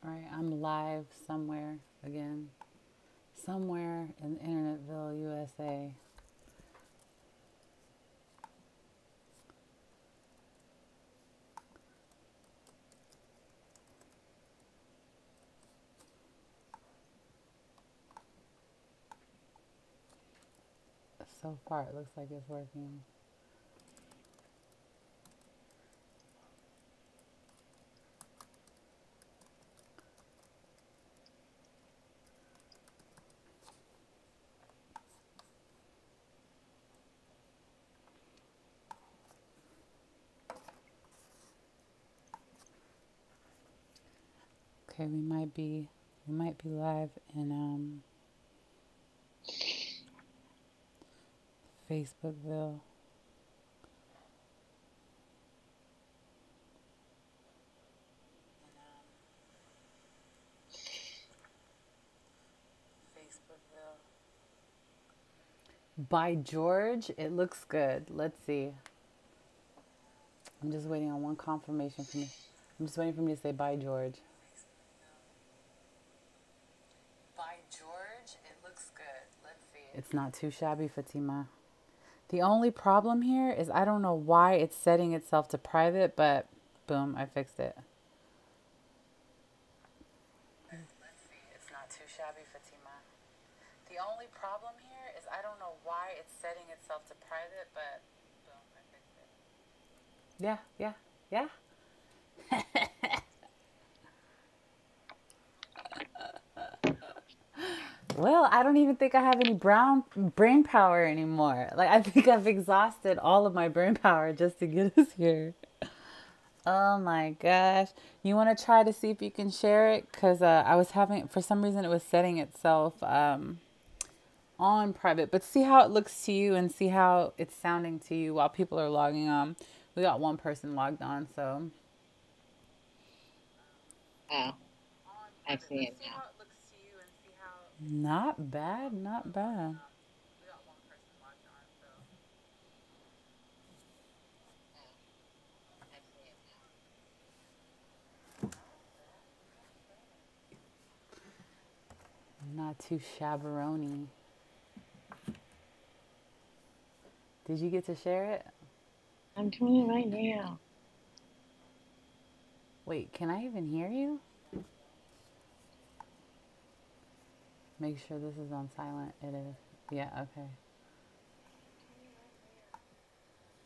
All right, I'm live somewhere again. Somewhere in Internetville, USA. So far, it looks like it's working. Okay, we might be live in Facebookville. By George, it looks good. Let's see. I'm just waiting on one confirmation from you. I'm just waiting for me to say bye, George. By George, it looks good. Let's see. It's not too shabby, Fatima. The only problem here is I don't know why it's setting itself to private, but boom, I fixed it. Let's see. It's not too shabby, Fatima. The only problem here is I don't know why it's setting itself to private, but boom, I fixed it. Yeah, yeah, yeah. Well, I don't even think I have any brown brain power anymore. Like I think I've exhausted all of my brain power just to get us here. Oh my gosh. You want to try to see if you can share it? Because I was having, for some reason, it was setting itself on private. But see how it looks to you and see how it's sounding to you while people are logging on. We got one person logged on, so. Oh, I see it now. Not bad, not bad. I see it now. Not too shabberoni. Did you get to share it? I'm doing it right now. Wait, can I even hear you? Make sure this is on silent. It is. Yeah, okay.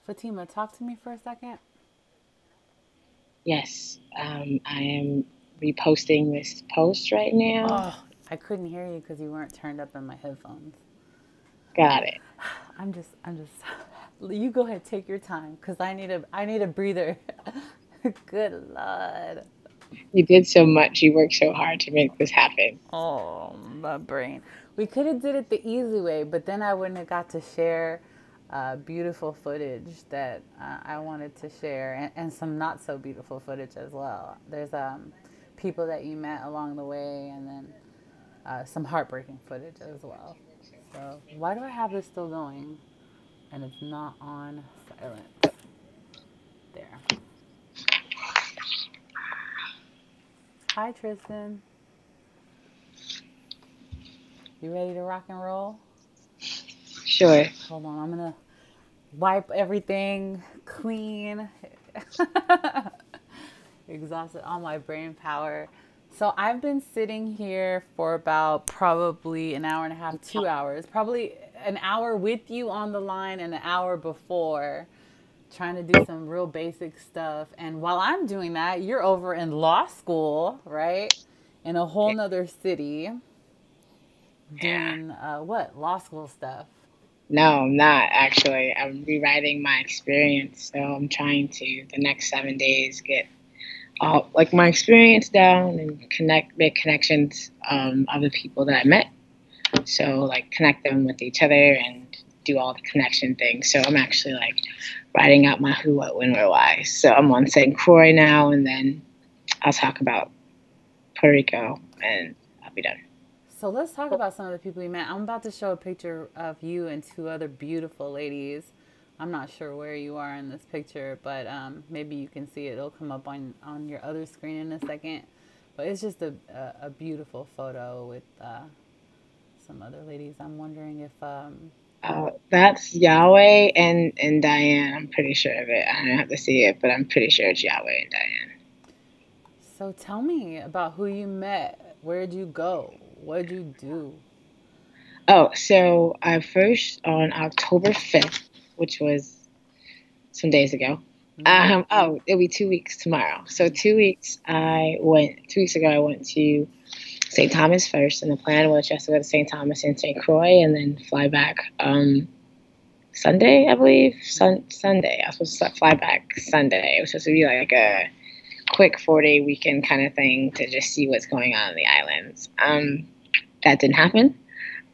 Fatima, talk to me for a second. Yes, I am reposting this post right now. Oh, I couldn't hear you because you weren't turned up in my headphones. Got it. I'm just. You go ahead, take your time, cause I need a breather. Good lord. You did so much. You worked so hard to make this happen. Oh, my brain. We could have did it the easy way, but then I wouldn't have got to share beautiful footage that I wanted to share, and some not so beautiful footage as well. There's people that you met along the way, and then some heartbreaking footage as well. So why do I have this still going, and it's not on silent? There. Hi, Tristan. You ready to rock and roll? Sure. Hold on, I'm gonna wipe everything clean. Exhausted all my brain power. So I've been sitting here for about probably an hour and a half, 2 hours, probably an hour with you on the line and an hour before, trying to do some real basic stuff. And while I'm doing that, you're over in law school, right? In a whole Yeah. nother city doing what? Law school stuff. No, I'm not actually. I'm rewriting my experience. So I'm trying to, the next 7 days, get all like my experience down and make connections of the people that I met. So like connect them with each other and do all the connection things. So I'm actually like writing out my who, what, when, where, why. So I'm on St. Croix now, and then I'll talk about Puerto Rico, and I'll be done. So let's talk about some of the people we met. I'm about to show a picture of you and two other beautiful ladies. I'm not sure where you are in this picture, but maybe you can see it. It'll come up on your other screen in a second. But it's just a beautiful photo with some other ladies. I'm wondering if That's Yahweh and Diane. I'm pretty sure of it. I don't have to see it, but I'm pretty sure it's Yahweh and Diane. so tell me about who you met. Where'd you go? What'd you do? Oh, so I first on October 5th, which was some days ago. Mm-hmm. It'll be 2 weeks tomorrow. So 2 weeks ago, I went to St. Thomas first, and the plan was just to go to St. Thomas and St. Croix and then fly back Sunday, I believe. Sunday. I was supposed to fly back Sunday. It was supposed to be like a quick 4-day weekend kind of thing to just see what's going on in the islands. That didn't happen.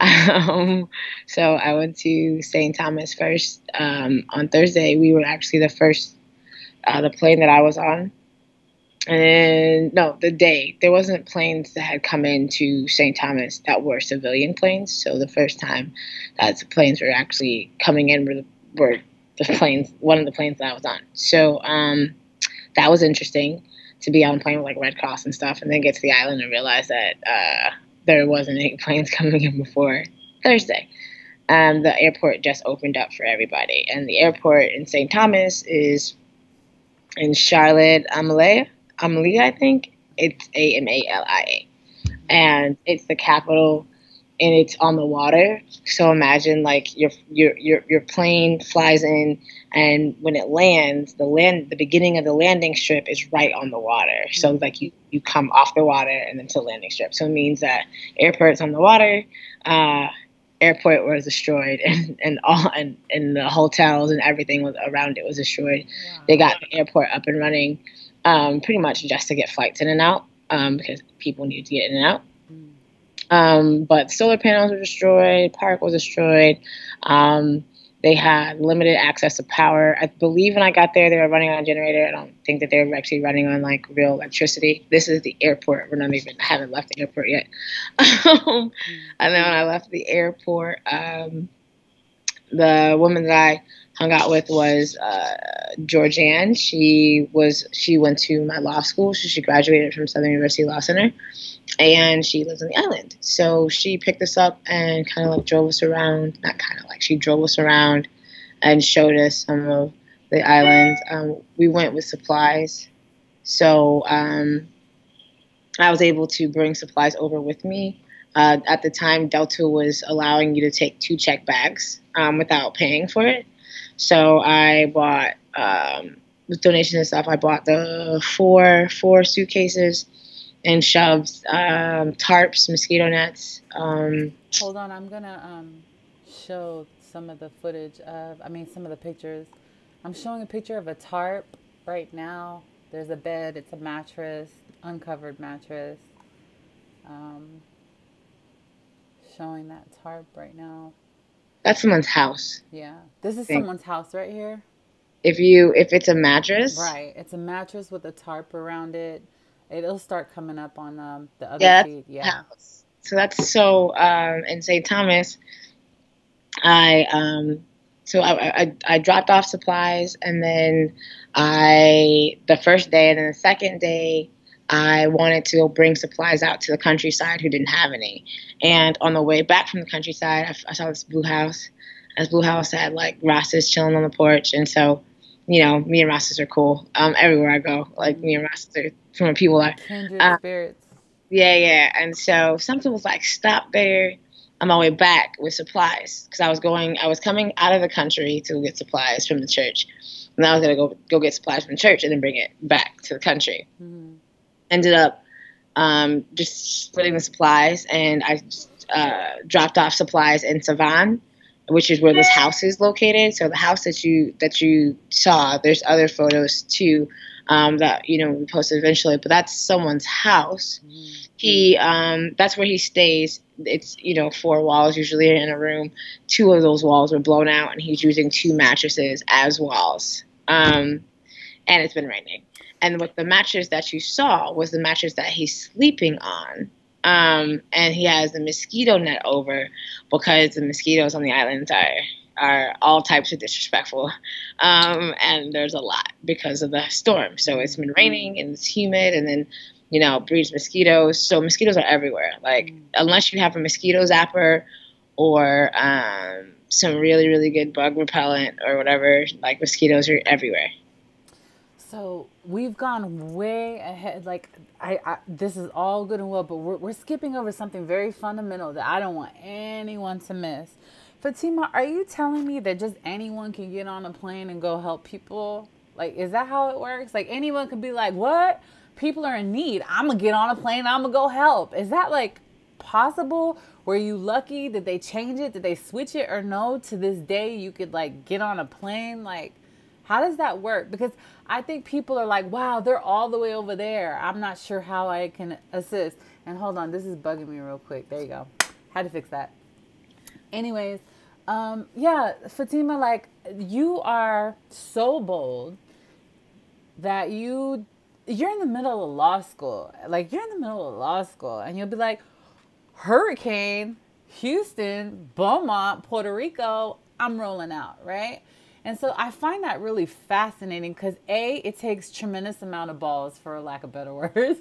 Um, so I went to St. Thomas first. On Thursday, we were actually the first, the plane that I was on. And no, the day there wasn't planes that had come into St. Thomas that were civilian planes. So the first time that the planes were actually coming in were the planes, one of the planes that I was on. So that was interesting to be on a plane with like Red Cross and stuff, and then get to the island and realize that there wasn't any planes coming in before Thursday. The airport just opened up for everybody, and the airport in St. Thomas is in Charlotte, Amalie, I think. It's Amalia, and it's the capital, and it's on the water. So imagine like your plane flies in, and when it lands, the beginning of the landing strip is right on the water. So like you come off the water and then to the landing strip. So it means that airport's on the water. Airport was destroyed, and the hotels and everything was around it was destroyed. Wow. They got the airport up and running, pretty much just to get flights in and out, because people need to get in and out. But solar panels were destroyed, park was destroyed. They had limited access to power. I believe when I got there, they were running on a generator. I don't think that they were actually running on like real electricity. This is the airport. I haven't left the airport yet. And then when I left the airport, the woman that I hung out with was Georgianne. She went to my law school. So she graduated from Southern University Law Center, and she lives on the island. So she picked us up and kind of like drove us around. Not kind of like, she drove us around and showed us some of the islands. We went with supplies, so I was able to bring supplies over with me. At the time, Delta was allowing you to take 2 check bags without paying for it. So I bought, with donations and stuff, I bought the four suitcases and shoved tarps, mosquito nets. Hold on, I'm gonna show some of the footage of, some of the pictures. I'm showing a picture of a tarp right now. There's a bed, it's a mattress, uncovered mattress. Showing that tarp right now. That's someone's house. Yeah, this is someone's house right here. If it's a mattress, right? It's a mattress with a tarp around it. It'll start coming up on the other feed. Yeah. House. So that's so in St. Thomas. I dropped off supplies, and then the first day and then the second day I wanted to bring supplies out to the countryside who didn't have any. And on the way back from the countryside, I saw this blue house. This blue house had like Rastas chilling on the porch, and so, me and Rastas are cool. Everywhere I go, like me and Rastas are from where people are. Kindred spirits. Yeah. And so something was like, stop there on my way back with supplies, because I was coming out of the country to get supplies from the church, and I was gonna go get supplies from the church and then bring it back to the country. Mm-hmm. Ended up just splitting the supplies, and I dropped off supplies in Savannah, which is where this house is located. So the house that you saw, there's other photos too that we posted eventually, but that's someone's house. Mm-hmm. He that's where he stays. It's 4 walls usually in a room. 2 of those walls were blown out, and he's using 2 mattresses as walls. And it's been raining. And what the mattress that you saw was the mattress that he's sleeping on. And he has the mosquito net over, because the mosquitoes on the islands are all types of disrespectful. And there's a lot because of the storm. So it's been raining and it's humid. And then breeds mosquitoes. So mosquitoes are everywhere. Like, unless you have a mosquito zapper or some really, really good bug repellent or whatever, like mosquitoes are everywhere. So we've gone way ahead. Like this is all good and well, but we're skipping over something very fundamental that I don't want anyone to miss. Fatima, are you telling me that just anyone can get on a plane and go help people? Like, is that how it works? Like, anyone could be like, what? People are in need. I'm going to get on a plane. I'm going to go help. Is that like possible? Were you lucky? Did they change it? Did they switch it? Or no, to this day, you could like get on a plane? Like, how does that work? Because I think people are like, wow, they're all the way over there. I'm not sure how I can assist. And hold on, this is bugging me real quick. There you go. Had to fix that. Anyways, yeah, Fatima, like, you are so bold that you're in the middle of law school. Like, you're in the middle of law school and you'll be like, Hurricane, Houston, Beaumont, Puerto Rico, I'm rolling out, right? And so I find that really fascinating because it takes tremendous amount of balls, for lack of better words.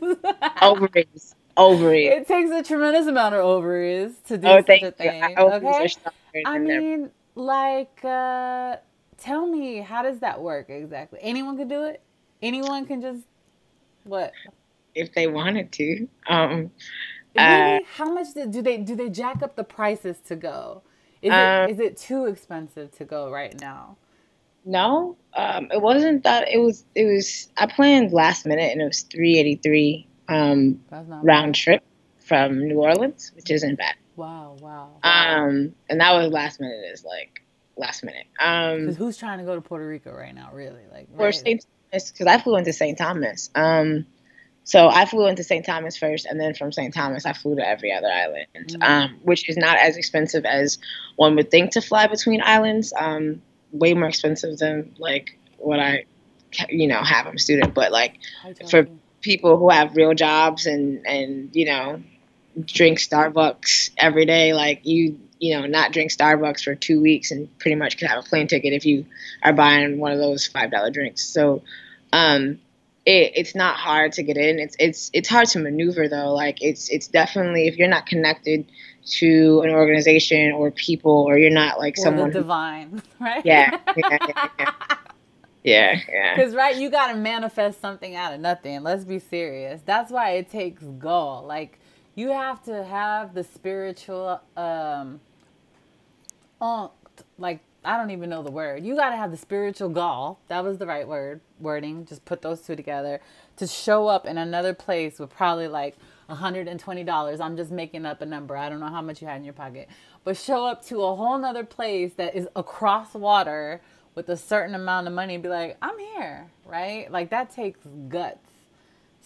Ovaries. Ovaries. It takes a tremendous amount of ovaries to do Oh, such a thank you. thing. Ovaries are Okay. stronger I than their. mean, like, tell me, how does that work exactly? Anyone can do it? Anyone can just, what? If they wanted to. Really? How much do they jack up the prices to go? Is it Um, is it too expensive to go right now? no, it wasn't that. It was. I planned last minute, and it was 383 That's not round bad. trip from New Orleans, which isn't bad. Wow, wow. And that was last minute. Is like last minute. Because who's trying to go to Puerto Rico right now? Really, like, For right? St. Thomas, because I flew into St. Thomas. So I flew into St. Thomas first, and then from St. Thomas, I flew to every other island, which is not as expensive as one would think to fly between islands. Way more expensive than like what I, have. I'm a student, but like Hi, for Johnny. people who have real jobs and drink Starbucks every day, like not drink Starbucks for 2 weeks and pretty much could have a plane ticket if you are buying one of those $5 drinks. So, it's not hard to get in. It's hard to maneuver though. Like it's definitely, if you're not connected to an organization or people, or you're not like Or the someone who, divine, right? yeah, yeah. Because, right, you got to manifest something out of nothing. Let's be serious. That's why it takes gall. Like, you have to have the spiritual, unct, like, I don't even know the word. You got to have the spiritual gall. That was the right wording. Just put those two together to show up in another place with probably like $120. I'm just making up a number. I don't know how much you had in your pocket, but show up to a whole nother place that is across water with a certain amount of money and be like, I'm here, right? Like, that takes guts.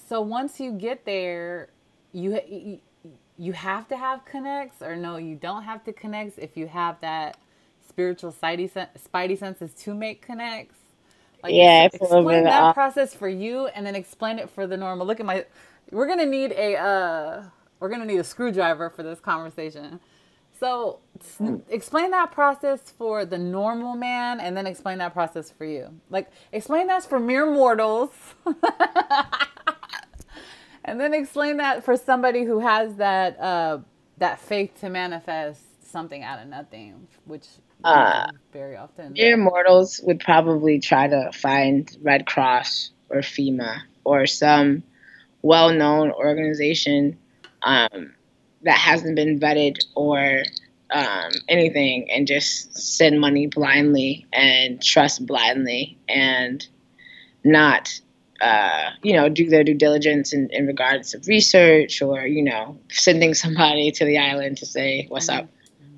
So once you get there, you have to have connects, or no, you don't have to connects if you have that spiritual spidey senses to make connects. Like, Yeah, it's a little explain bit that process for you, and then explain it for the normal. Look at my. We're gonna need a screwdriver for this conversation. So explain that process for the normal man, and then explain that process for you. Like, explain that's for mere mortals, and then explain that for somebody who has that faith to manifest something out of nothing, which you uh, do very often. mere mortals would probably try to find Red Cross or FEMA or some well-known organization that hasn't been vetted or anything, and just send money blindly and trust blindly and not do their due diligence in regards of research, or sending somebody to the island to say what's up.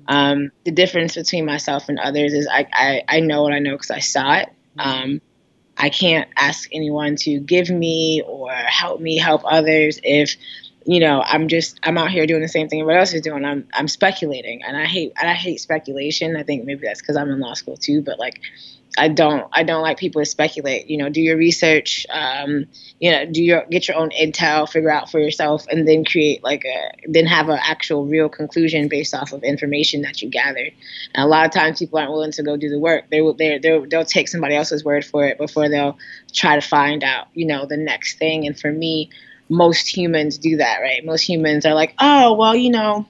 The difference between myself and others is I know what I know because I saw it. I can't ask anyone to give me or help me help others if I'm out here doing the same thing everybody else is doing. I'm speculating, and I hate speculation. I think maybe that's because I'm in law school too, but like I don't like people to speculate. Do your research. Get your own intel, figure out for yourself, and then create then have an actual real conclusion based off of information that you gathered. And a lot of times people aren't willing to go do the work. They'll take somebody else's word for it before they'll try to find out the next thing. And for me, most humans do that, right? Most humans are like, oh, well,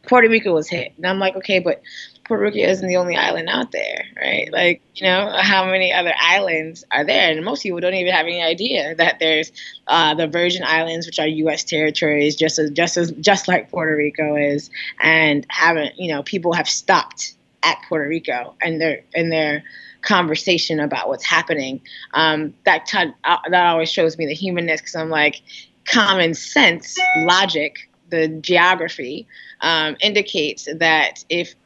Puerto Rico was hit. And I'm like, okay, but Puerto Rico isn't the only island out there, right? Like, how many other islands are there? And most people don't even have any idea that there's the Virgin Islands, which are U.S. territories, just like Puerto Rico is, and haven't, people have stopped at Puerto Rico and their conversation about what's happening. That always shows me the humanness, because I'm like, common sense, logic, the geography indicates that if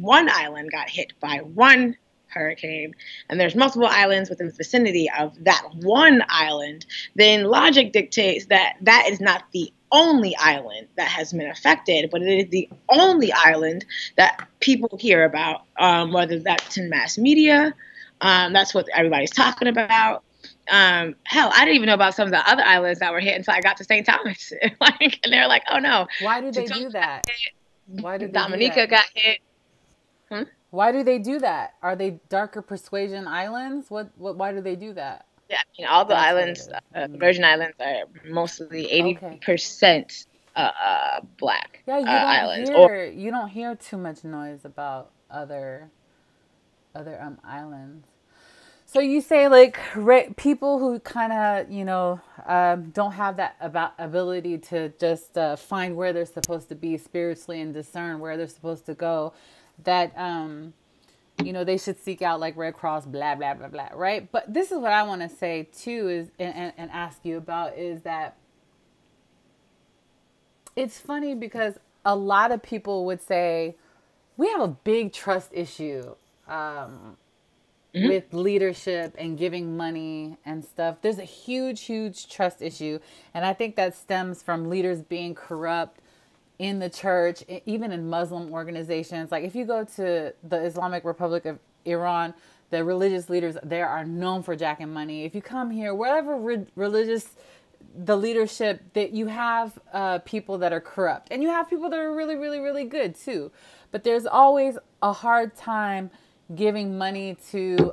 one island got hit by one hurricane, and there's multiple islands within the vicinity of that one island, then logic dictates that that is not the only island that has been affected, but it is the only island that people hear about, whether that's in mass media. That's what everybody's talking about. Hell, I didn't even know about some of the other islands that were hit until I got to St. Thomas. And they're like, oh no. Why do they do that? Why did they Dominica got hit. Hmm? Why do they do that? Are they darker persuasion islands? Why do they do that? Yeah, all the islands, the Virgin Islands, are mostly 80% black islands. You don't hear too much noise about other islands. So you say like people who kind of don't have that ability to just find where they're supposed to be spiritually and discern where they're supposed to go, that they should seek out like Red Cross, blah blah blah blah, right? But this is what I want to say too, is and ask you about, is that it's funny because a lot of people would say we have a big trust issue. With leadership and giving money and stuff. There's a huge trust issue. And I think that stems from leaders being corrupt in the church, even in Muslim organizations. Like if you go to the Islamic Republic of Iran, the religious leaders there are known for jacking money. If you come here, wherever religious, the leadership, that you have people that are corrupt. And you have people that are really, really, really good too. But there's always a hard time giving money to,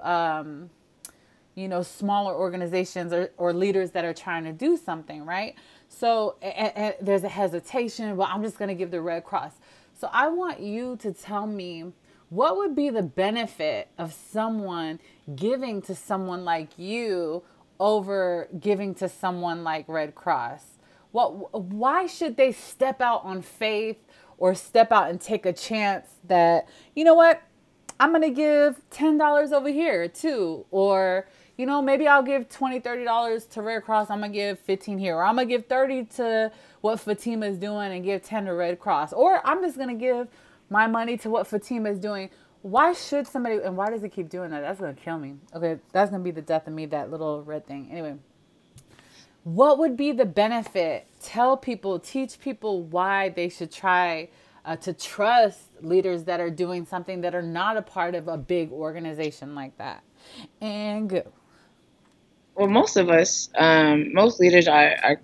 smaller organizations or leaders that are trying to do something, right? So and there's a hesitation. Well, I'm just going to give the Red Cross. So I want you to tell me, what would be the benefit of someone giving to someone like you over giving to someone like Red Cross? Why should they step out on faith or step out and take a chance that, you know what, I'm going to give $10 over here too. Or, maybe I'll give $20, $30 to Red Cross. I'm going to give 15 here. Or I'm going to give 30 to what Fatima is doing and give 10 to Red Cross. Or I'm just going to give my money to what Fatima is doing. Why should somebody, and why does it keep doing that? That's going to kill me. Okay, that's going to be the death of me, that little red thing. Anyway, what would be the benefit? Tell people, teach people why they should try to trust leaders that are doing something that are not a part of a big organization like that. And go. Well, most of us, most leaders are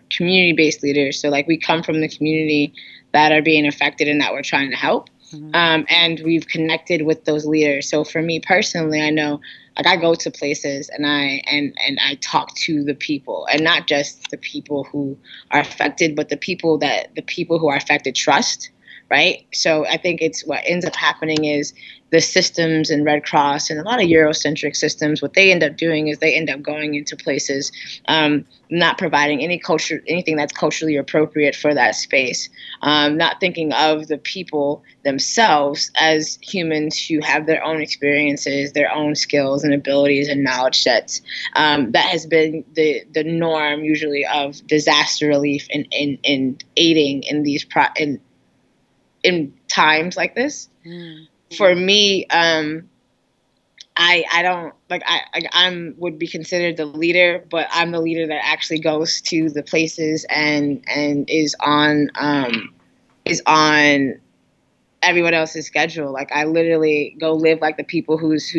community-based leaders. So like we come from the community that are being affected and that we're trying to help. Mm-hmm. And we've connected with those leaders. So for me personally, I know, like, I go to places and I talk to the people, and not just the people who are affected, but the people who are affected trust. Right. So I think it's what ends up happening is the systems and Red Cross and a lot of Eurocentric systems, what they end up doing is they end up going into places, not providing anything that's culturally appropriate for that space, not thinking of the people themselves as humans who have their own experiences, their own skills and abilities and knowledge sets. That has been the norm usually of disaster relief and aiding in these in times like this. For me, I don't like I would be considered the leader, but I'm the leader that actually goes to the places and is on everyone else's schedule. Like I literally go live like the people who's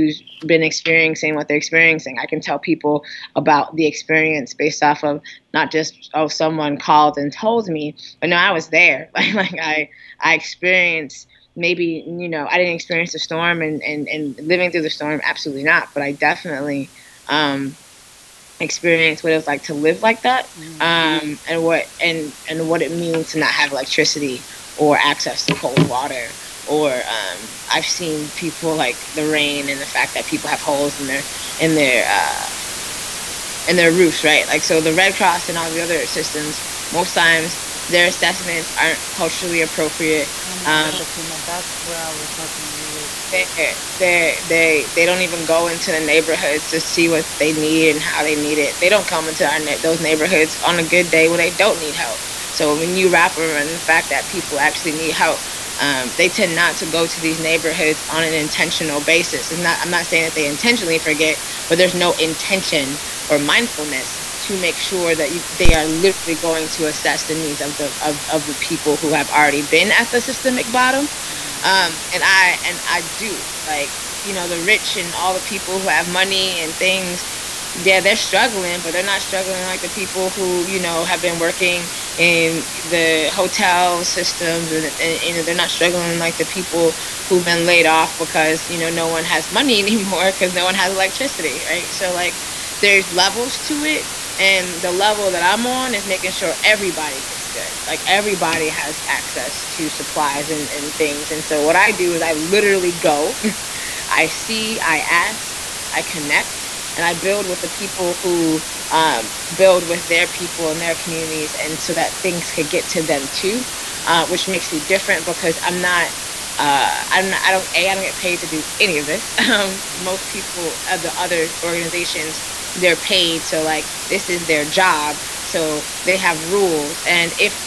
been experiencing what they're experiencing. I can tell people about the experience based off of not just, oh, someone called and told me, but no, I was there. Like I experienced, maybe, I didn't experience the storm and living through the storm, absolutely not. But I definitely experience what it was like to live like that, Mm-hmm. and what it means to not have electricity or access to cold water. Or I've seen people like the rain and the fact that people have holes in their and their roofs, right? Like, so the Red Cross and all the other systems, most times their assessments aren't culturally appropriate. Oh my Um, gosh, that's where I was hoping you would. they don't even go into the neighborhoods to see what they need and how they need it. They don't come into those neighborhoods on a good day when they don't need help. So when you wrap around the fact that people actually need help, they tend not to go to these neighborhoods on an intentional basis. I'm not saying that they intentionally forget, but there's no intention or mindfulness to make sure that they are literally going to assess the needs of the people who have already been at the systemic bottom. And I do, like, the rich and all the people who have money and things. Yeah, they're struggling, but they're not struggling like the people who have been working in the hotel systems, and they're not struggling like the people who've been laid off because no one has money anymore because no one has electricity, right? So, like, there's levels to it, and the level that I'm on is making sure everybody gets good. Like, everybody has access to supplies and things. And so what I do is I literally go, I see, I ask, I connect, and I build with the people who build with their people and their communities, and so that things could get to them too, which makes me different because I don't get paid to do any of this. Most people at the other organizations, they're paid, so like this is their job, so they have rules, and if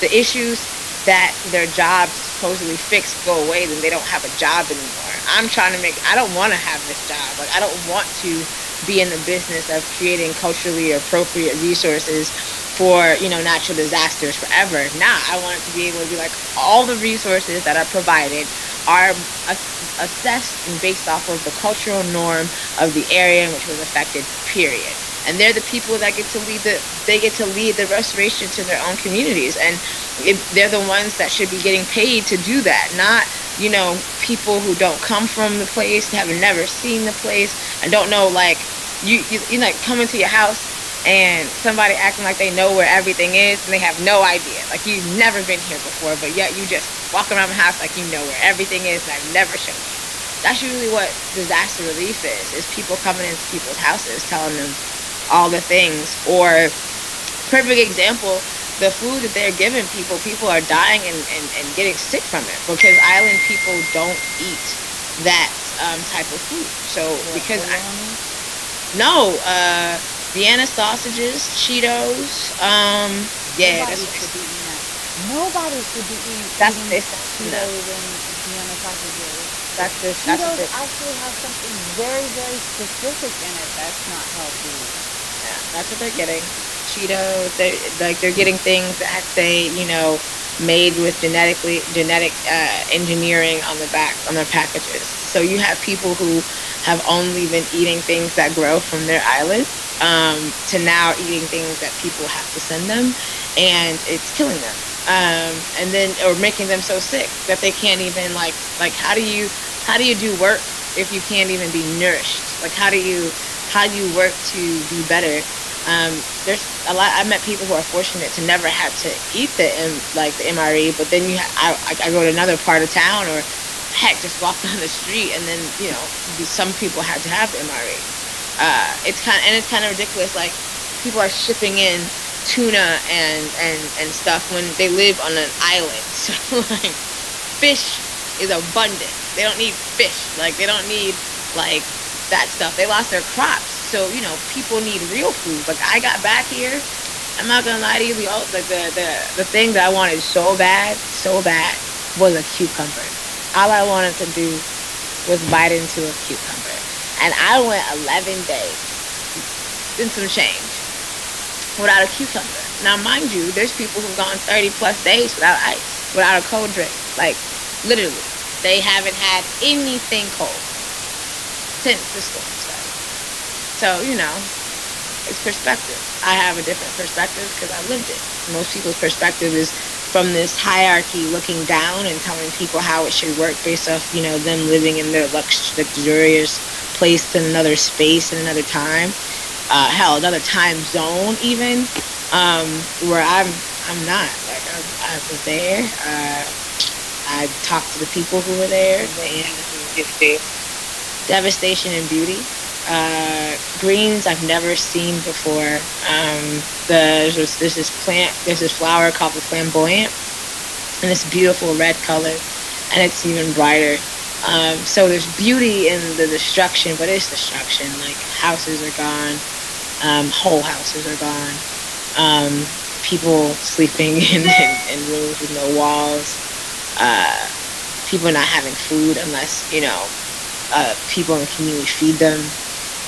the issues that their job supposedly fix go away, then they don't have a job anymore. I don't want to have this job. Like, I don't want to be in the business of creating culturally appropriate resources for, natural disasters forever. Nah, I want it to be able to be like all the resources that are provided are assessed and based off of the cultural norm of the area in which was affected, period. And they're the people that get to lead the restoration to their own communities. And they're the ones that should be getting paid to do that, not people who don't come from the place, have never seen the place, and don't know, like, you like come into your house and somebody acting like they know where everything is and they have no idea. Like, you've never been here before, but yet you just walk around the house like you know where everything is and I've never shown you. That's usually what disaster relief is people coming into people's houses telling them all the things. Or, perfect example, the food that they're giving people are dying and getting sick from it because island people don't eat that type of food. So What, because bologna? no, Vienna sausages, Cheetos, yeah, Nobody should be eating that. Nobody should be that's what eating they send them. Cheetos and Vienna sausages. That's what Cheetos they actually have something very, very specific in it that's not healthy. Yeah, that's what they're getting. Cheetos, they're getting things that say, made with genetic engineering on the back on their packages. So you have people who have only been eating things that grow from their island, to now eating things that people have to send them, and it's killing them. And then, or making them so sick that they can't even, like, how do you do work if you can't even be nourished? Like, how do you work to be better? There's a lot. I met people who are fortunate to never have to eat the MRE, but then I go to another part of town, or heck, just walk down the street, and then some people had to have the MRE. It's kind of ridiculous. Like, people are shipping in tuna and stuff when they live on an island. So, like, fish is abundant. They don't need fish. Like, they don't need, like, that stuff. They lost their crops. So, people need real food. Like, I got back here. I'm not gonna lie to you. The thing that I wanted so bad, was a cucumber. All I wanted to do was bite into a cucumber. And I went 11 days and some change without a cucumber. Now, mind you, there's people who've gone 30 plus days without ice, without a cold drink. Like, literally, they haven't had anything cold since the storm started. So, it's perspective. I have a different perspective because I lived it. Most people's perspective is from this hierarchy looking down and telling people how it should work based off, them living in their luxurious place in another space in another time. hell, another time zone even, um, where I'm not. Like I was there. I talked to the people who were there, And what did and you see? devastation and beauty. Greens I've never seen before. There's this plant, there's this flower called the flamboyant, and it's beautiful red color, and it's even brighter. So there's beauty in the destruction, but it's destruction. Like houses are gone, whole houses are gone. People sleeping in rooms with no walls. Uh, People not having food unless people in the community feed them.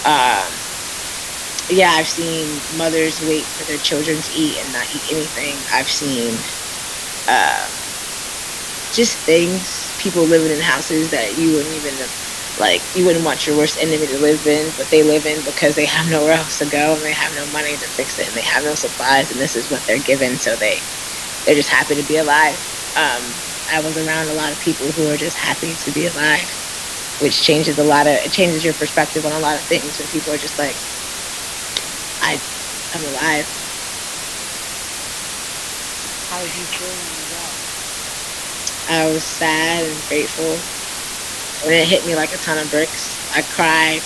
Um, yeah, I've seen mothers wait for their children to eat and not eat anything. I've seen uh, just things, people living in houses that you wouldn't even you wouldn't want your worst enemy to live in, but they live in because they have nowhere else to go and they have no money to fix it and they have no supplies and this is what they're given, so they're just happy to be alive. Um, I was around a lot of people who are just happy to be alive, which it changes your perspective on a lot of things when people are just like, I I'm alive. How did you feel when you left? I was sad and grateful, and it hit me like a ton of bricks. I cried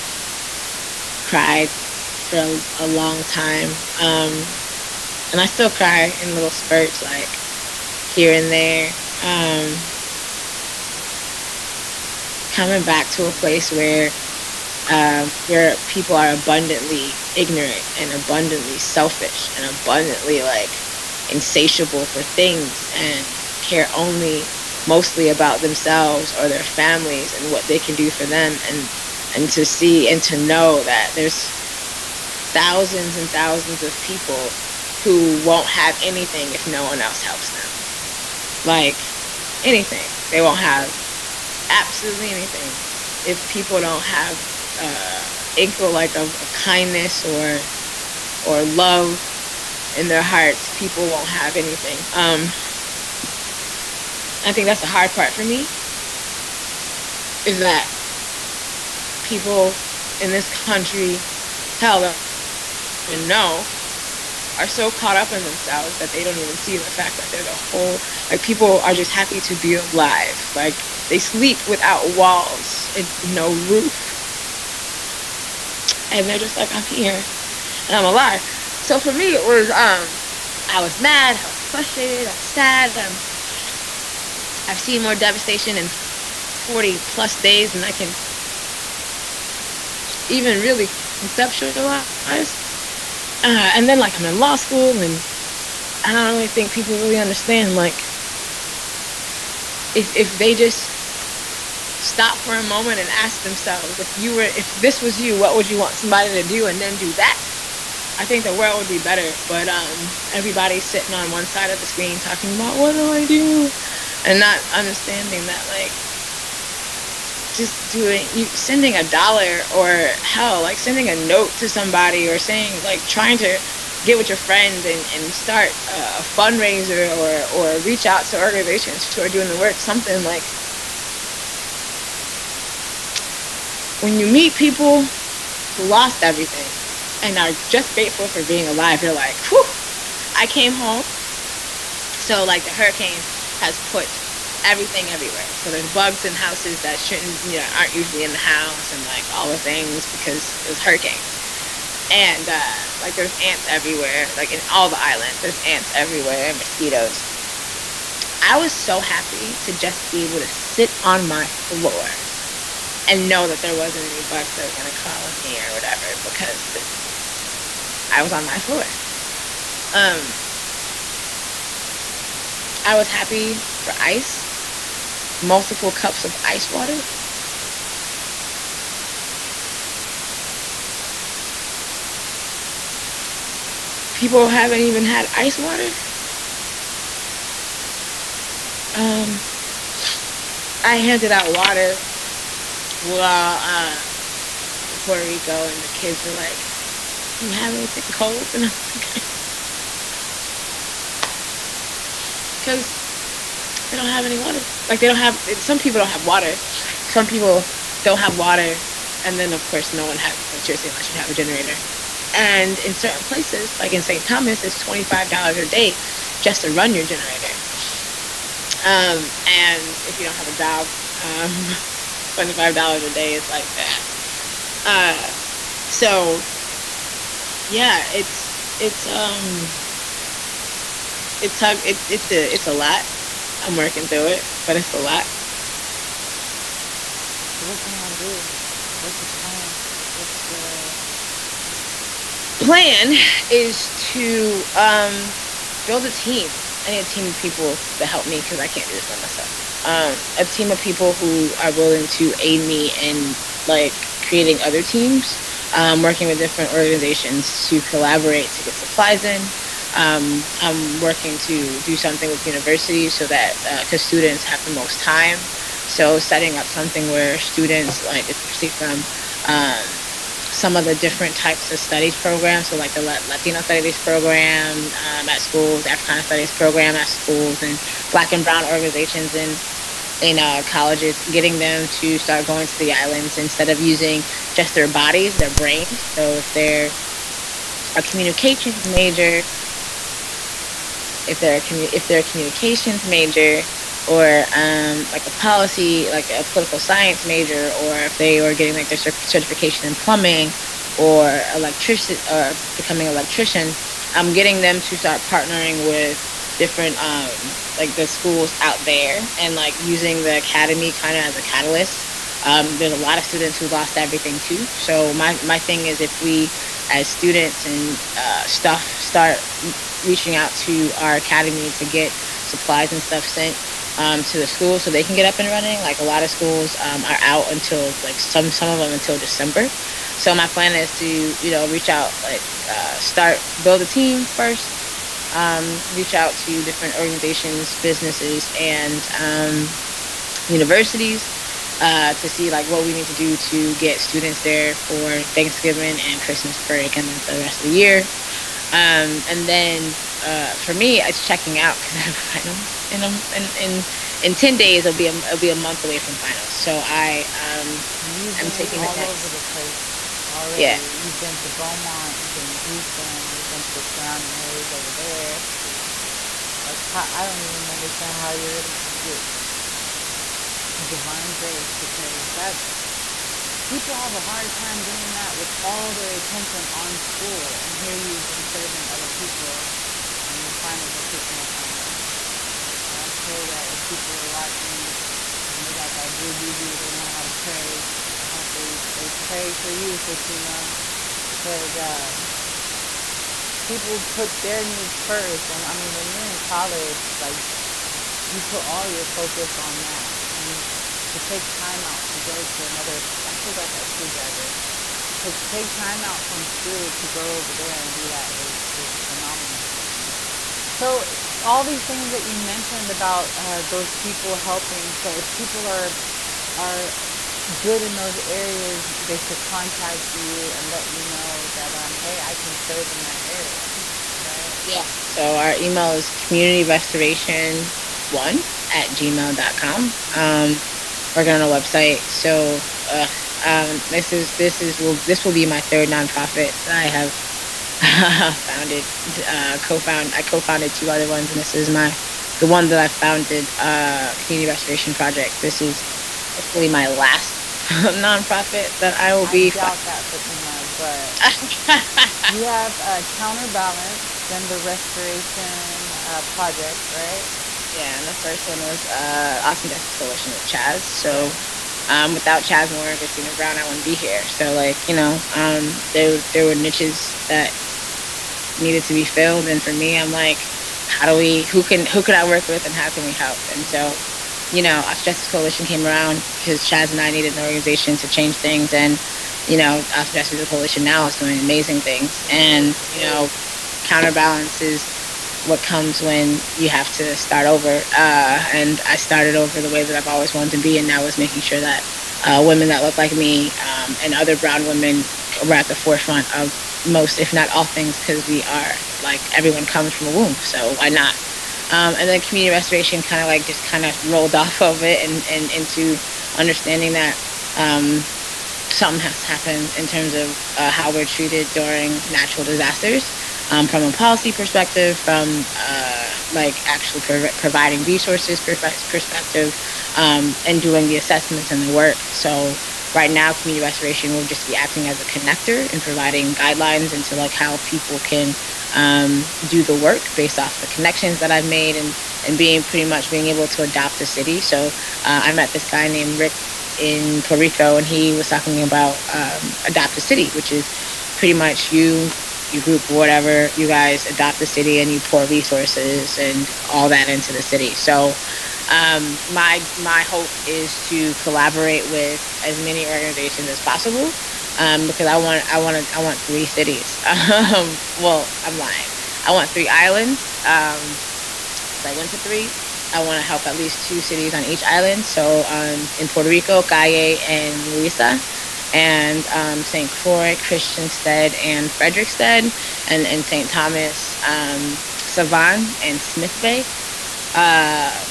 for a long time, and I still cry in little spurts, like here and there. Um, Coming back to a place where people are abundantly ignorant and abundantly selfish and abundantly like insatiable for things and care only mostly about themselves or their families and what they can do for them, and to see and to know that there's thousands and thousands of people who won't have anything if no one else helps them. Like anything. They won't have absolutely anything if people don't have inkle like of kindness or love in their hearts. People won't have anything. I think that's the hard part for me, is that people in this country, hell, don't even know, are so caught up in themselves that they don't even see the fact that they're the whole, like people are just happy to be alive. Like they sleep without walls and no roof, and they're just like, I'm here and I'm alive. So for me, it was I was mad, I was frustrated, I was sad. I've seen more devastation in 40 plus days than I can even really conceptualize. And then like I'm in law school, and I don't really think people really understand, like if they just stop for a moment and ask themselves, if this was you, what would you want somebody to do, and then do that, I think the world would be better. But everybody's sitting on one side of the screen talking about what do I do, and not understanding that like just sending $1, or hell, like sending a note to somebody, or saying like trying to get with your friends and start a fundraiser, or reach out to organizations who are doing the work. Something like when you meet people who lost everything and are just grateful for being alive, you're like, whew, I came home. So like the hurricane has put everything everywhere. So there's bugs in houses that aren't usually in the house, and like all the things because it was hurricane. And like there's ants everywhere, like in all the islands, there's ants everywhere, mosquitoes. I was so happy to just be able to sit on my floor and know that there wasn't any bugs that were gonna crawl in me or whatever, because I was on my floor. Um, I was happy for ice, multiple cups of ice water. People haven't even had ice water. Um, I handed out water while in Puerto Rico, and the kids were like, "Do you have anything cold?" And I was like, "Because they don't have any water. Like they don't have. Some people don't have water. Some people don't have water, and then of course no one has electricity unless you have a generator. And in certain places, like in St. Thomas, it's $25 a day just to run your generator. And if you don't have a job, um, $25 a day is like that. So yeah, it's a lot. I'm working through it, but it's a lot. So what can I do? What's the plan? What's the Plan is to build a team. I need a team of people to help me because I can't do this by myself. A team of people who are willing to aid me in like creating other teams, working with different organizations to collaborate to get supplies in. I'm working to do something with universities so that because students have the most time, so setting up something where students, like especially from some of the different types of studies programs. So like the Latino studies program at schools, Africana studies program at schools, and Black and Brown organizations in colleges, getting them to start going to the islands instead of using just their bodies, their brains. So if they're a communications major, if they're a communications major, or like a policy, like a political science major, or if they were getting like their certification in plumbing or electricity or becoming an electrician, I'm getting them to start partnering with different like the schools out there and like using the academy kind of as a catalyst. There's a lot of students who lost everything too. So my thing is, if we as students and stuff start reaching out to our academy to get supplies and stuff sent to the schools so they can get up and running. Like a lot of schools are out until like some of them until December. So my plan is to reach out, like start build a team first, reach out to different organizations, businesses, and universities to see like what we need to do to get students there for Thanksgiving and Christmas break and then for the rest of the year. And then for me, it's checking out because I have finals in 10 days. It'll be a month away from finals. So you've I'm been taking the all over next. the place already. Yeah. You've been to Beaumont, you've been to Houston, you've been to the surrounding areas over there. Like I don't even understand how you're able to get divine grace because that's people have a hard time doing that with all their attention on school, and here you've been serving other people, and your finals are creeping up on you. And I pray that if people are watching and they got that blue BB, they know how to pray. I hope they pray for you, Fatima, because people put their needs first. And I mean, when you're in college, like you put all your focus on that, and to take time out to go to another, I still got that screwdriver. To take time out from school to go over there and do that is phenomenal to me. So all these things that you mentioned about those people helping. So if people are good in those areas, they should contact you and let you know that hey, I can serve in that area, right? Yeah. So our email is communityrestoration1@gmail.com. Working on a website. So this will be my third nonprofit that I have founded. I co-founded two other ones, and this is the one that I founded, Community Restoration Project. This is hopefully my last nonprofit that I will I be. doubt that, Fatima, but you have Counterbalance, Gender Restoration Project, right? Yeah, and the first one was Austin Justice Coalition with Chaz. So Right. without Chaz Moore and Christina Brown, I wouldn't be here. So like, there were niches that needed to be filled, and for me, I'm like, who could I work with, and how can we help? And so, Austin Justice Coalition came around because Chaz and I needed an organization to change things, and Austin Justice Coalition now is doing amazing things, It is. and It is. counterbalance is what comes when you have to start over. And I started over the way that I've always wanted to be, and that was making sure that women that look like me, and other brown women were at the forefront of most, if not all things, because we are like everyone comes from a womb, so why not? And then community restoration kind of like just kind of rolled off of it and into understanding that. Um, something has happened in terms of how we're treated during natural disasters, from a policy perspective, from like actually providing resources perspective, and doing the assessments and the work. So right now, community restoration will just be acting as a connector and providing guidelines into like how people can do the work based off the connections that I've made, and being pretty much being able to adopt a city. So I met this guy named Rick in Puerto Rico, and he was talking about adopt a city, which is pretty much you group whatever, you guys adopt the city and you pour resources and all that into the city. So my hope is to collaborate with as many organizations as possible, because I want three cities. Well, I'm lying. I want three islands. So I went to three. I want to help at least two cities on each island. So in Puerto Rico, Calle and Luisa, and St. Croix, Christiansted, and Fredericksted, and in St. Thomas, Savan, and Smith Bay. Uh,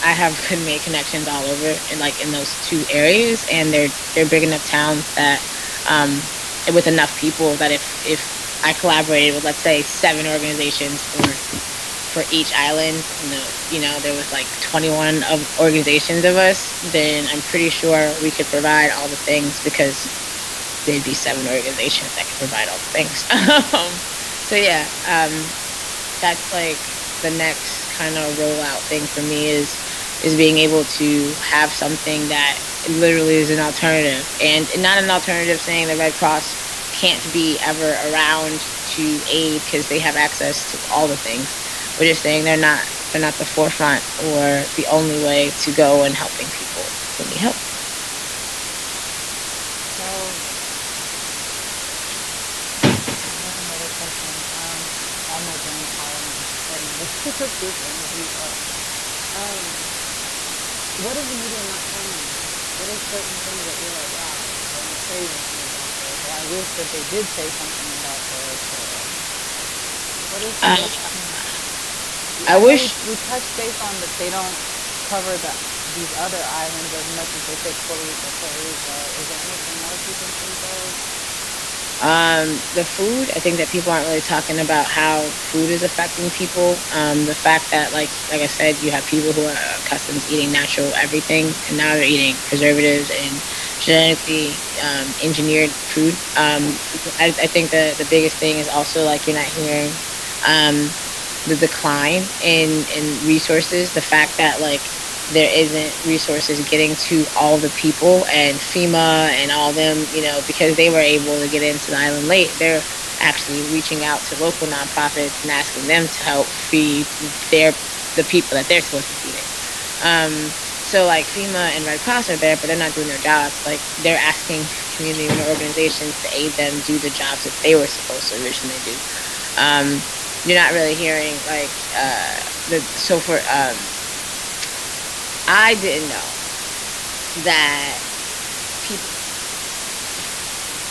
I have could make connections all over in those two areas, and they're big enough towns that um, with enough people that if I collaborated with, let's say, seven organizations for each island, there was like 21 of organizations of us, then I'm pretty sure we could provide all the things, because there'd be seven organizations that could provide all the things. So yeah, that's like the next kind of rollout thing for me is being able to have something that literally is an alternative, and not an alternative saying the Red Cross can't be ever around to aid because they have access to all the things. We're just saying they're not the forefront or the only way to go in helping people who need help. So I have another question. All my brain power is starting this interview up. Um, what is the media not telling you? What are certain things that you're like, wow, they don't say anything about this, or I wish that they did say something about this, or what is Uh, what? I I know we wish we touched base on that they don't cover these other islands as much as they say Puerto Rico, Puerto Rico. Is there anything else you can think of? the food. I think that people aren't really talking about how food is affecting people. The fact that, like I said, you have people who are accustomed to eating natural everything, and now they're eating preservatives and genetically engineered food. I think the biggest thing is also, like, you're not hearing um, the decline in resources. The fact that, like, there isn't resources getting to all the people, and FEMA and all them, because they were able to get into the island late, they're actually reaching out to local nonprofits and asking them to help feed their the people that they're supposed to be feeding. So, like, FEMA and Red Cross are there, but they're not doing their jobs. Like, they're asking community organizations to aid them do the jobs that they were supposed to originally do. Um, you're not really hearing, like, the so for I didn't know that people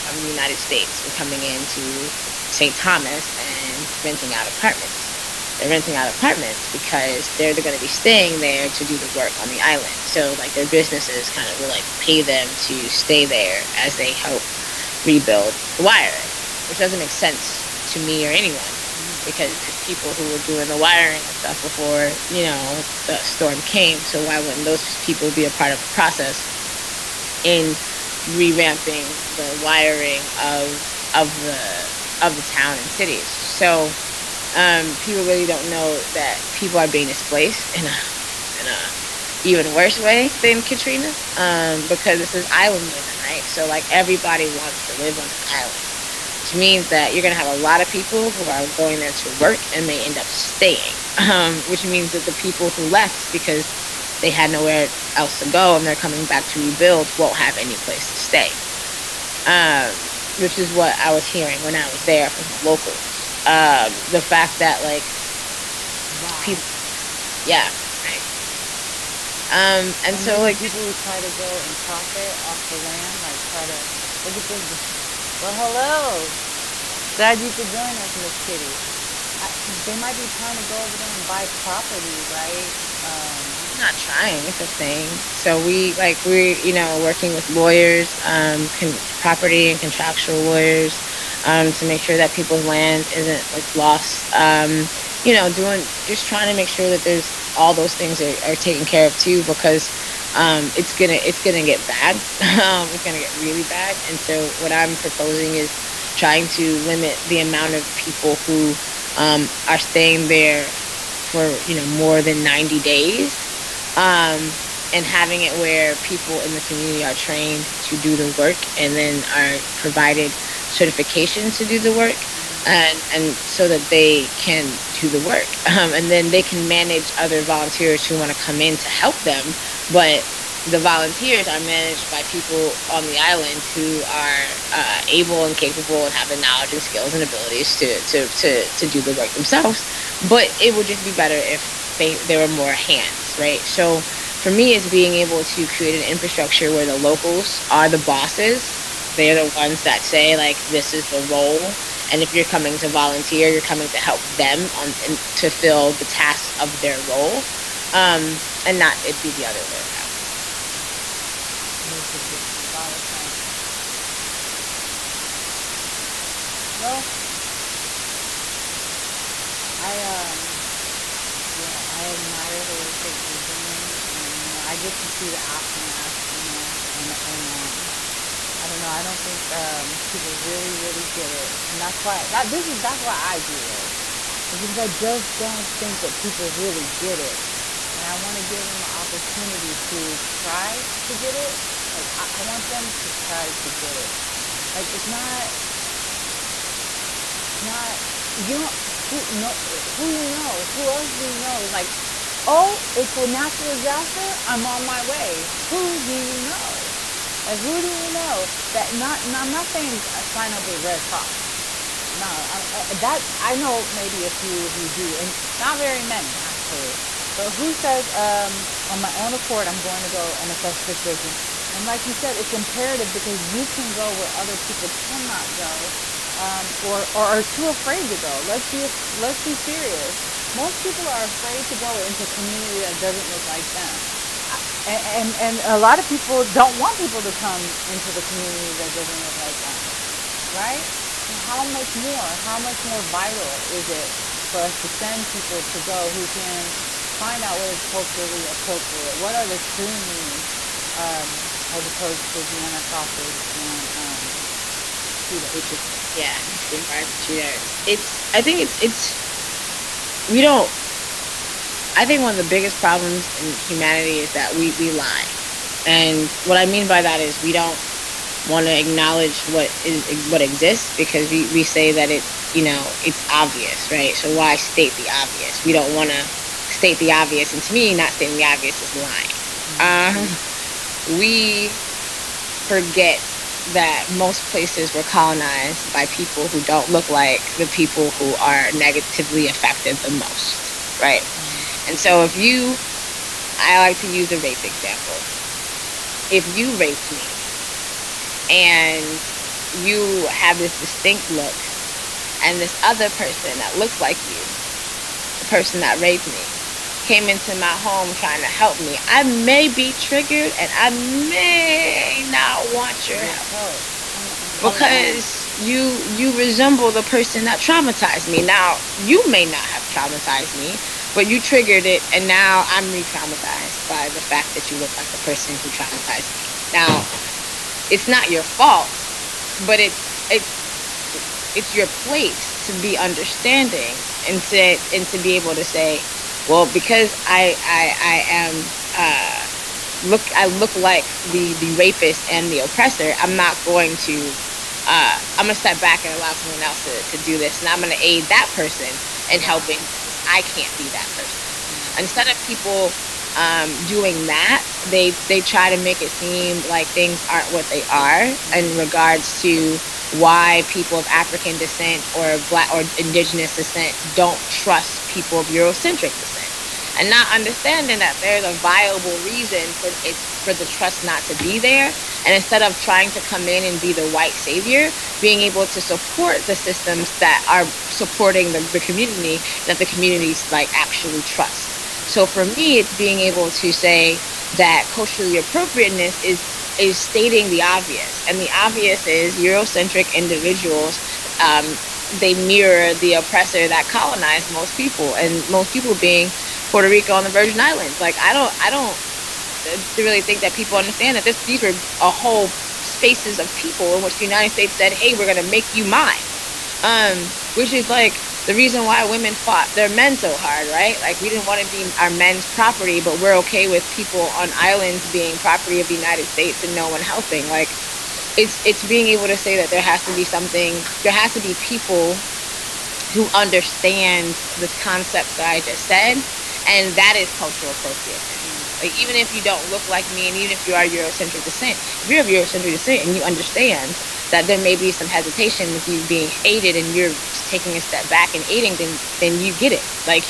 from the United States were coming into St. Thomas and renting out apartments. They're renting out apartments because they're going to be staying there to do the work on the island. So, like, their businesses kind of will, like, pay them to stay there as they help rebuild the wiring, which doesn't make sense to me or anyone, because there's people who were doing the wiring and stuff before, the storm came. So why wouldn't those people be a part of the process in revamping the wiring of the town and cities? So people really don't know that people are being displaced in a even worse way than Katrina, because this is island living, right? So, like, everybody wants to live on an island, which means that you're going to have a lot of people who are going there to work and may end up staying, which means that the people who left because they had nowhere else to go and they're coming back to rebuild won't have any place to stay, which is what I was hearing when I was there from the locals. The fact that, like, Wow. people, yeah, right. And And so, there's the like, people who try to go and profit off the land, like try to look at this. Well, hello. Glad you could join us, Miss Kitty. They might be trying to go over there and buy property, right? not trying, it's a thing. So we're working with lawyers, property and contractual lawyers, to make sure that people's land isn't like lost. Doing just trying to make sure that there's all those things are taken care of too, because it's gonna get bad. It's gonna get really bad. And so what I'm proposing is trying to limit the amount of people who are staying there for more than 90 days, um, and having it where people in the community are trained to do the work and then are provided certification to do the work, and so that they can do the work, and then they can manage other volunteers who want to come in to help them, but the volunteers are managed by people on the island who are able and capable and have the knowledge and skills and abilities to do the work themselves. But it would just be better if there were more hands, right? So for me, it's being able to create an infrastructure where the locals are the bosses. They're the ones that say, like, this is the role. And if you're coming to volunteer, you're coming to help them to fill the tasks of their role, and not it be the other way around. Makes a lot of sense. Well, I admire the work that you're doing, and I get to see the aftermath, and I don't know. I don't think people really get it, and that's why I do it. It's because I just don't think that people really get it, and I want to give them an opportunity to try to get it. Like I want them to try to get it. Like it's not you don't who you know who else do you know? It's like, oh, it's a natural disaster. I'm on my way. Who do you know? Like, who do you know that not? No, I'm not saying sign up with Red Cross. No, that I know maybe a few who do, and not very many actually. But who says on my own accord I'm going to go and assess the situation? And like you said, it's imperative because you can go where other people cannot go, or are too afraid to go. Let's be serious. Most people are afraid to go into a community that doesn't look like them, and a lot of people don't want people to come into the community that doesn't look like them, right? So how much more vital is it for us to send people to go who can find out what is culturally appropriate, what are the true needs, um, as opposed to the sausage and Which Cheetos. is, yeah, between fries and Cheetos. I think we don't, I think one of the biggest problems in humanity is that we lie. And what I mean by that is we don't want to acknowledge what exists, because we say that it's obvious, right? So why state the obvious? We don't want to state the obvious, and to me, not stating the obvious is lying. We forget that most places were colonized by people who don't look like the people who are negatively affected the most, right? And so I like to use the rape example. If you raped me and you have this distinct look, and this other person that looks like you, the person that raped me, came into my home trying to help me, I may be triggered and I may not want your Your help, help. because you resemble the person that traumatized me. Now, you may not have traumatized me, but you triggered it, and now I'm re-traumatized by the fact that you look like the person who traumatized me. Now, it's not your fault, but it's your place to be understanding, and to be able to say, well, because I am I look like the rapist and the oppressor, I'm gonna step back and allow someone else to do this, and I'm gonna aid that person in helping, because I can't be that person. Instead of people doing that, they try to make it seem like things aren't what they are in regards to why people of African descent or Black or indigenous descent don't trust people of Eurocentric descent, and not understanding that there's a viable reason for the trust not to be there. And instead of trying to come in and be the white savior, being able to support the systems that are supporting the community, that the communities like actually trust. So for me, it's being able to say that culturally appropriateness is stating the obvious, and the obvious is Eurocentric individuals. They mirror the oppressor that colonized most people, and most people being Puerto Rico and the Virgin Islands. Like I don't really think that people understand that these were a whole spaces of people in which the United States said, "Hey, we're gonna make you mine." Which is like the reason why women fought their men so hard, right? Like we didn't want to be our men's property, but we're okay with people on islands being property of the United States and no one helping. Like it's being able to say that there has to be something, there has to be people who understand the concepts that I just said, and that is cultural appropriateness. Like even if you don't look like me, and even if you are Eurocentric descent, if you're of Eurocentric descent and you understand that there may be some hesitation with you being aided, and you're taking a step back and aiding, then you get it. Like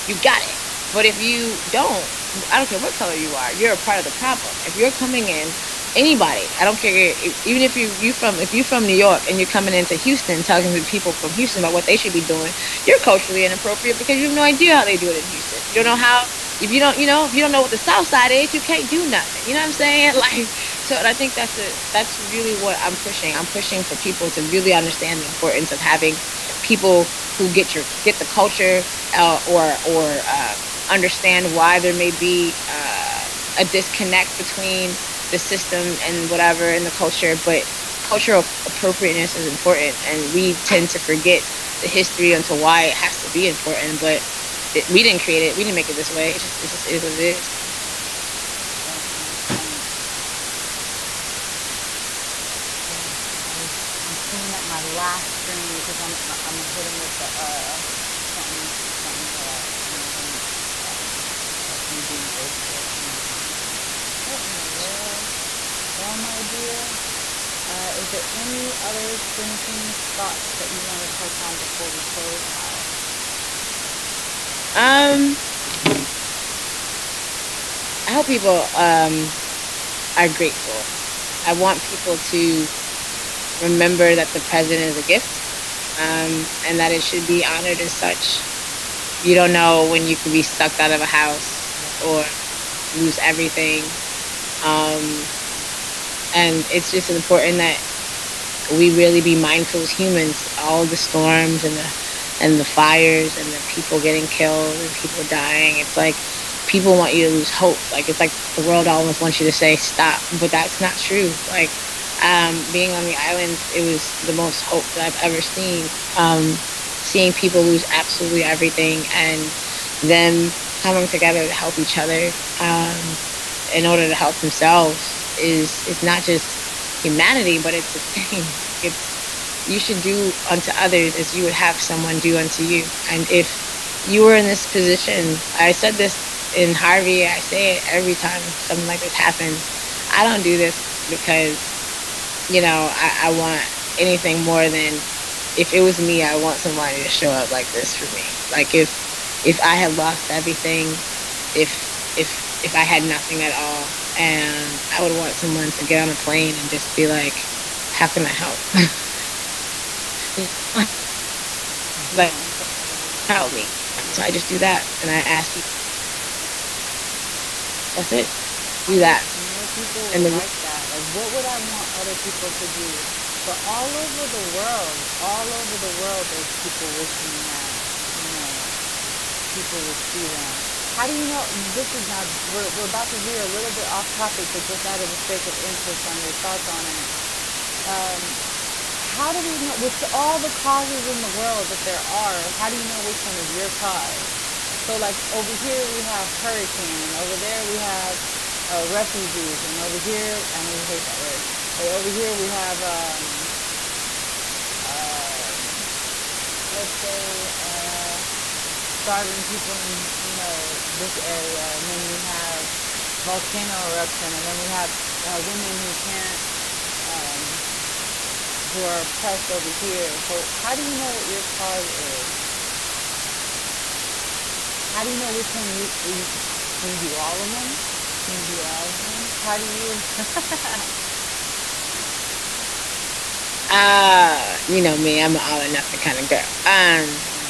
you got it. But if you don't, I don't care what color you are, you're a part of the problem. If you're coming in, anybody, I don't care, even if you're from New York and you're coming into Houston talking to people from Houston about what they should be doing, you're culturally inappropriate because you have no idea how they do it in Houston. You don't know how. If you don't, if you don't know what the South Side is, you can't do nothing. You know what I'm saying? Like, so, and I think that's really what I'm pushing. I'm pushing for people to really understand the importance of having people who get the culture, or understand why there may be a disconnect between the system and whatever in the culture, but cultural appropriateness is important, and we tend to forget the history into why it has to be important. But we didn't create it, we didn't make it this way. It just is what it is. I'm cleaning up my last screen because I'm hitting with the something of me being grateful. What in the world? Well, my dear, is there any other finishing thoughts that you want to touch on before we close out? um I hope people are grateful. I want people to remember that the president is a gift, and that it should be honored as such. You don't know when you could be sucked out of a house or lose everything. Um, and it's just important that we really be mindful as humans. All of the storms and the fires and the people getting killed and people dying. It's like people want you to lose hope. Like it's like the world almost wants you to say stop, but that's not true. Like being on the islands, it was the most hope that I've ever seen. Seeing people lose absolutely everything and them coming together to help each other, in order to help themselves is not just humanity, but it's a thing. It's you should do unto others as you would have someone do unto you. And if you were in this position, I said this in Harvey, I say it every time something like this happens. I don't do this because, I want anything more than, if it was me, I want somebody to show up like this for me. Like if I had lost everything, if I had nothing at all, and I would want someone to get on a plane and just be like, how can I help? Do Like, unto others help as me. So I yes. just do that, and I ask people. That's it. I Do wish that. more people And were the like that. Like, what would I want other people to do? But all over the world, there's people wishing that, you know, people would see them. How do you know? This is now, we're about to veer a little bit off topic, but just out of the sake of interest on your thoughts on it. Um, how do we know, with all the causes in the world that there are, how do you know which one is your cause? So, like, over here we have hurricane, and over there we have refugees, and over here, I know you hate that word, but over here we have, um, let's say, starving people in, this area, and then we have volcano eruption, and then we have women who can't, um, who are oppressed over here. So how do you know what your cause is? How do you know which one you can you do all of them? Can you do all of them? How do you? you know me, I'm an all or nothing kind of girl.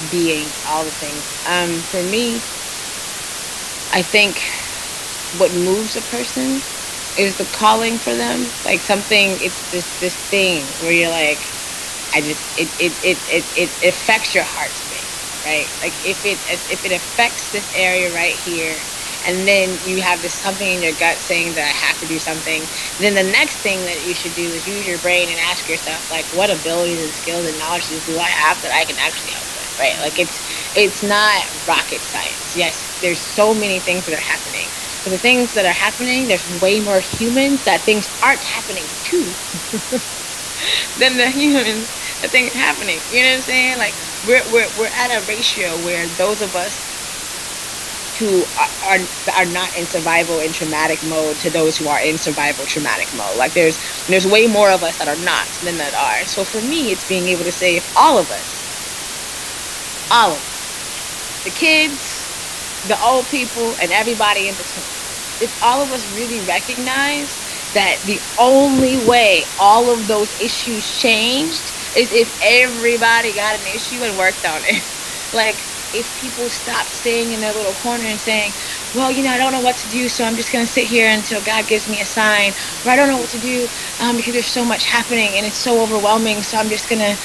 Being all the things. For me, I think what moves a person is the calling for them. Like something, it's this thing where you're like, I just it affects your heart space, right? Like if it affects this area right here, and then you have this something in your gut saying that I have to do something, then the next thing that you should do is use your brain and ask yourself, like, what abilities and skills and knowledge do I have that I can actually help with, right? Like it's not rocket science. Yes, there's so many things that are happening. But the things that are happening, there's way more humans that things aren't happening to than the humans that things happening. You know what I'm saying? Like we're at a ratio where those of us who are not in survival in traumatic mode to those who are in survival traumatic mode. Like there's way more of us that are not than that are. So for me, it's being able to say if all of us, the kids, the old people, and everybody in between, if all of us really recognize that the only way all of those issues changed is if everybody got an issue and worked on it. Like, if people stopped staying in their little corner and saying, well, I don't know what to do, so I'm just going to sit here until God gives me a sign, or I don't know what to do because there's so much happening and it's so overwhelming, so I'm just gonna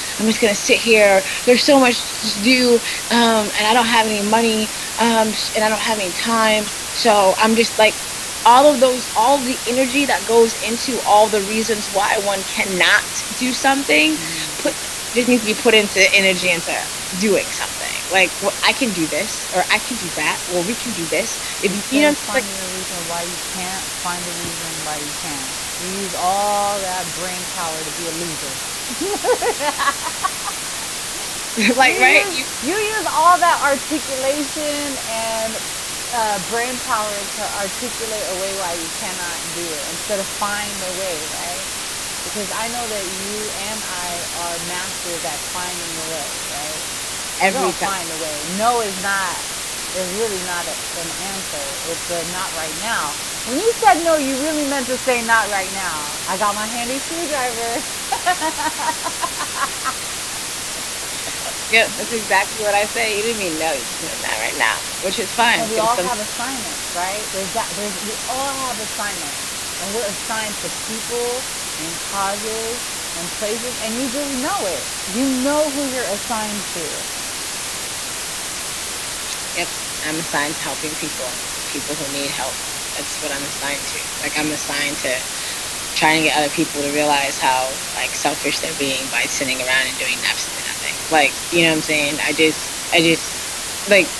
sit here. There's so much to do, and I don't have any money, and I don't have any time, so I'm just like, all of the energy that goes into all the reasons why one cannot do something, put just needs to be put into energy into doing something. Like, well, I can do this, or I can do that, or we can do this. If Instead of like, finding a reason why you can't, find a reason why you can. You use all that brain power to be a loser. like, right? You use all that articulation and brain power to articulate a way why you cannot do it instead of find a way, right? Because I know that you and I are masters at finding a way, right? We're Every gonna time. find a way. No is not. Is really not an answer. It's a not right now. When you said no, you really meant to say not right now. I got my handy screwdriver. Yep, that's exactly what I say. You didn't mean no, you just meant not right now, which is fine. And we Because all some have assignments, right? We all have assignments. And we're assigned to people and causes and places, and you just know it. You know who you're assigned to. Yep, I'm assigned to helping people who need help. That's what I'm assigned to. Like, I'm assigned to trying to get other people to realize how, like, selfish they're being by sitting around and doing absolutely nothing. Like, you know what I'm saying? I just like,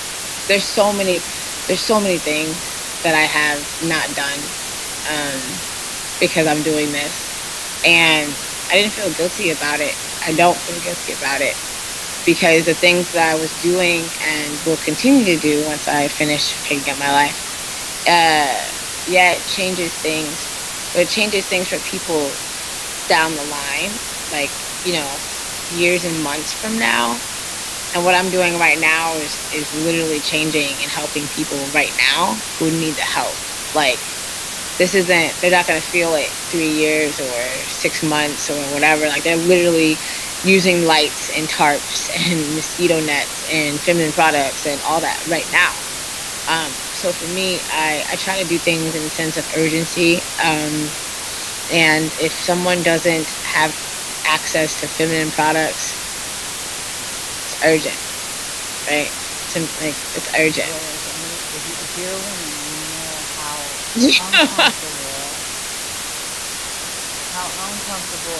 there's so many there's so many things that I have not done, um because I'm doing this, and I didn't feel guilty about it. I don't feel guilty about it, because the things that I was doing and will continue to do once I finish picking up my life, uh, yeah, it changes things, but it changes things for people down the line, like, years and months from now. And what I'm doing right now is literally changing and helping people right now who need the help. Like, this isn't, they're not going to feel it 3 years or 6 months or whatever. Like, they're literally using lights and tarps and mosquito nets and feminine products and all that right now. So for me, I try to do things in a sense of urgency. And if someone doesn't have access to feminine products, it's urgent, right? Like, it's urgent. Whereas if you're a woman, you know how uncomfortable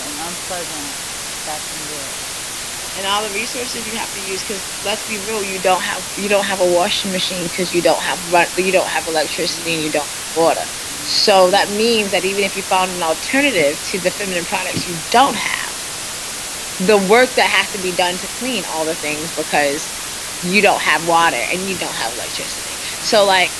and unpleasant that can get. And all the resources you have to use, because let's be real, you don't have a washing machine, because you don't have electricity and you don't have water. So that means that even if you found an alternative to the feminine products you don't have, the work that has to be done to clean all the things, because you don't have water and you don't have electricity. So, like,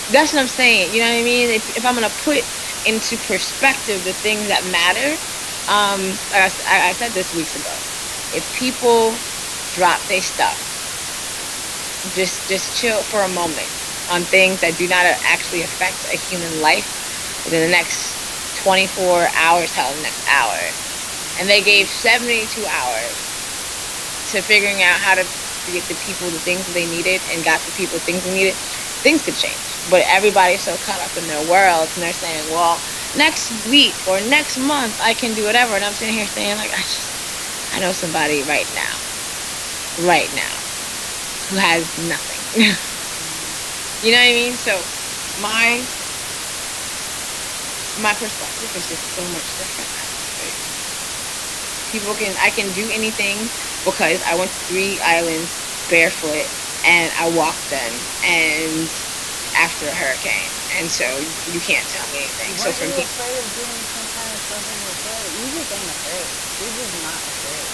that's what I'm saying. You know what I mean? If I'm gonna put into perspective the things that matter, like I said this weeks ago, if people drop their stuff, just chill for a moment on things that do not actually affect a human life within the next 24 hours, till the next hour, and they gave 72 hours to figuring out how to get the people the things that they needed, and got the people the things they needed, things could change. But everybody's so caught up in their worlds, and they're saying, well, next week or next month I can do whatever. And I'm sitting here saying, like, I know somebody right now, who has nothing. You know what I mean? So my my perspective is just so much different now. Like, I can do anything because I went to 3 islands barefoot and I walked them and after a hurricane. And so you can't tell me anything. So Weren't for you me, afraid of doing some kind of something with it? You just ain't afraid. You're just not afraid.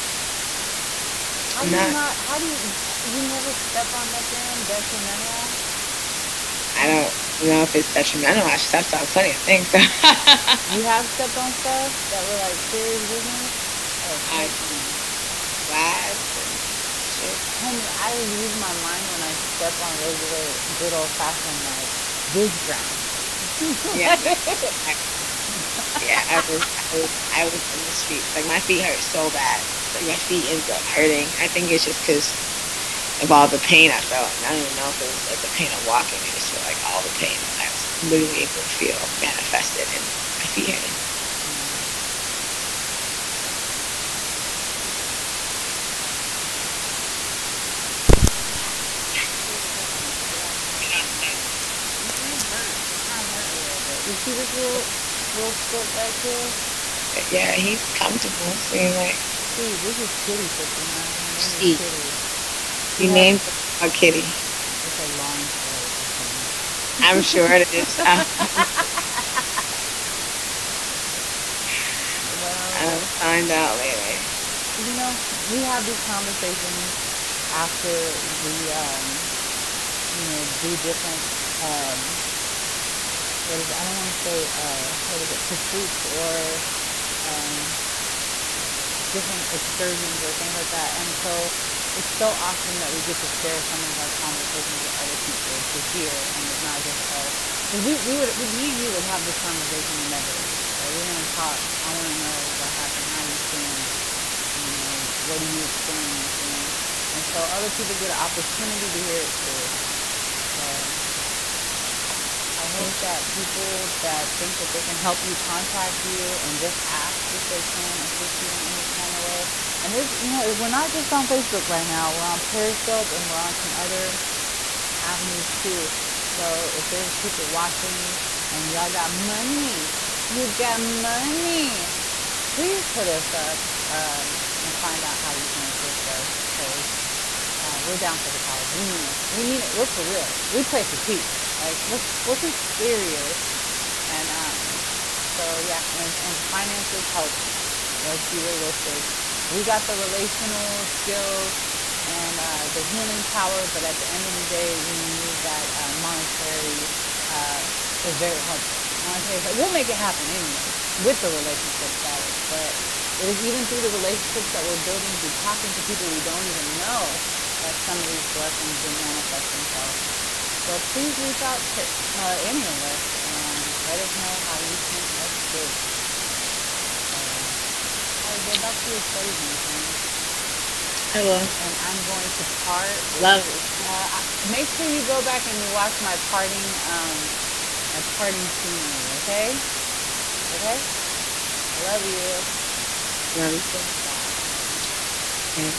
How I'm do you not, not? How do you never step on nothing detrimental? I don't know if it's detrimental. I stepped on plenty of things. You have stepped on stuff that were like serious business. Oh I heck no. glass and shit. Homie, I lose my mind when I step on regular, good old fashioned like this ground. Yeah, yeah. I was in the streets. Like my feet hurt so bad. Like my feet ended up hurting. I think it's just because of all the pain I felt. And I don't even know if it was like the pain of walking. I just feel like all the pain that I was literally able to feel manifested in my feet hurting. It hurts. It kind of hurt a little bit. You see this little foot back here? But yeah, he's comfortable. Seeing like See, this is Kitty Footsie, man. Her name is he Kitty. She he has named a kitty. it's a long story. Just I'm sure it is. well, I'll find out later. we have these conversations after we, do different, um, what is it? I don't want to say, what is it, pursuits or um, different excursions or things like that. And so it's so awesome that we get to share some of our conversations with other people to hear, and it's not just us. Because me and you would have this conversation and never leave. Like we're gonna talk. I want to know what happened, how you feeling, what are you experiencing, and so other people get an opportunity to hear it too. So I hope that people that think that they can help you contact you and just ask if they can assist you in any kind of way. And there's, we're not just on Facebook right now. We're on Periscope and we're on some other avenues too. So if there's people watching and y'all got money, you got money, please put us up and find out how you can assist us because we're down for the cause. We mean it. We mean it. We're for real. We play for keeps. Like we're for serious. And so yeah, and finances help. Let's be realistic. We got the relational skills and the healing power, but at the end of the day, we need that monetary is very helpful. Monetary, we'll make it happen anyway with the relationship status, but it is even through the relationships that we're building through talking to people we don't even know that some of these blessings will manifest themselves. So please reach out to any of us and let us know how you can assist. All right, get back to your studies, my friend. I will. And I'm going to part. Love it. Make sure you go back and you watch my parting scenery. Okay? Okay? I love you. Love you too. Bye. Yeah.